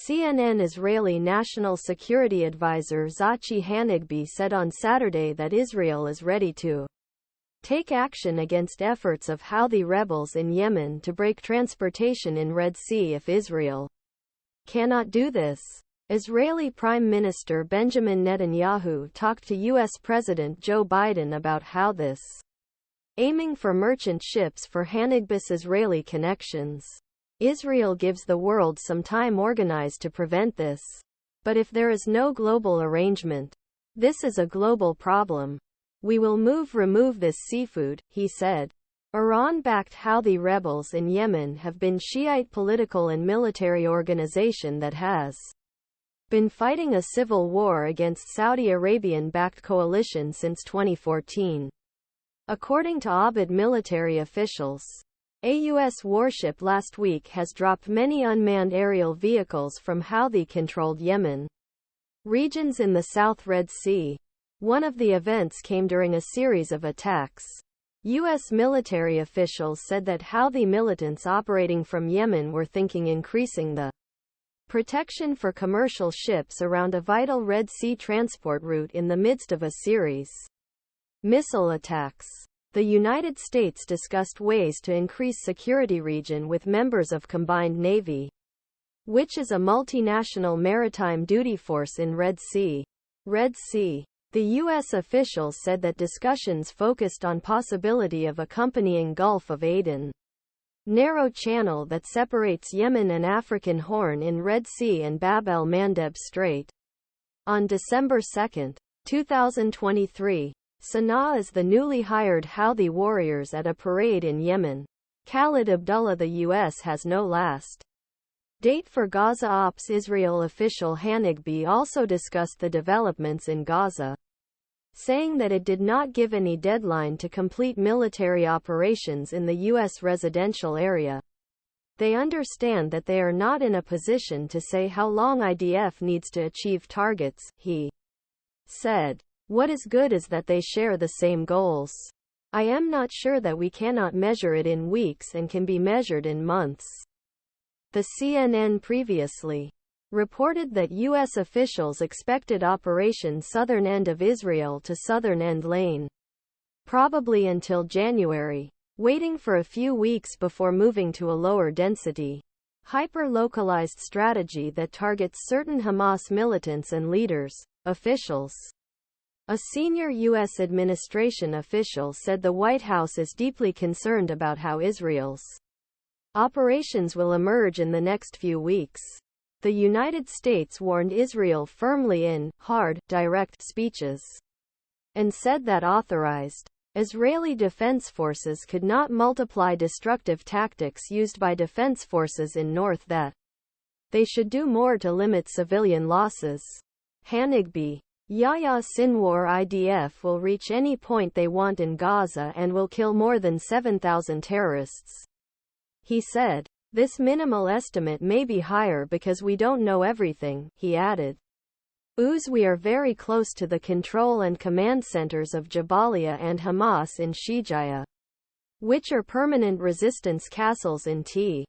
CNN Israeli National Security Advisor Zachi Hanegbi said on Saturday that Israel is ready to take action against efforts of Houthi rebels in Yemen to break transportation in Red Sea if Israel cannot do this. Israeli Prime Minister Benjamin Netanyahu talked to U.S. President Joe Biden about how this aiming for merchant ships for Hanegbi's Israeli connections. Israel gives the world some time organized to prevent this. But if there is no global arrangement, this is a global problem. We will remove this seafood, he said. Iran-backed Houthi rebels in Yemen have been Shiite political and military organization that has been fighting a civil war against Saudi Arabian-backed coalition since 2014. According to Abad military officials, a U.S. warship last week has dropped many unmanned aerial vehicles from Houthi-controlled Yemen regions in the South Red Sea. One of the events came during a series of attacks. U.S. military officials said that Houthi militants operating from Yemen were thinking increasing the protection for commercial ships around a vital Red Sea transport route in the midst of a series missile attacks. The United States discussed ways to increase security region with members of Combined Navy, which is a multinational maritime duty force in Red Sea. The U.S. officials said that discussions focused on possibility of accompanying Gulf of Aden narrow channel that separates Yemen and African Horn in Red Sea and Bab el-Mandeb Strait. On December 2, 2023, Sana'a is the newly hired Houthi warriors at a parade in Yemen. Khalid Abdullah. The U.S. has no last date for Gaza Ops. Israel official Hanegbi also discussed the developments in Gaza, saying that it did not give any deadline to complete military operations in the U.S. residential area. They understand that they are not in a position to say how long IDF needs to achieve targets, he said. What is good is that they share the same goals. I am not sure that we cannot measure it in weeks and can be measured in months. The CNN previously reported that U.S. officials expected Operation Southern End of Israel to Southern End Lane probably until January, waiting for a few weeks before moving to a lower density, hyper-localized strategy that targets certain Hamas militants and leaders, officials. A senior U.S. administration official said the White House is deeply concerned about how Israel's operations will emerge in the next few weeks. The United States warned Israel firmly in hard, direct speeches, and said that authorized Israeli defense forces could not multiply destructive tactics used by defense forces in North, that they should do more to limit civilian losses. Hanegbi. Yahya Sinwar. IDF will reach any point they want in Gaza and will kill more than 7,000 terrorists, he said. This minimal estimate may be higher because we don't know everything, he added. We are very close to the control and command centers of Jablia and Hamas in Shijaya, which are permanent resistance castles in T.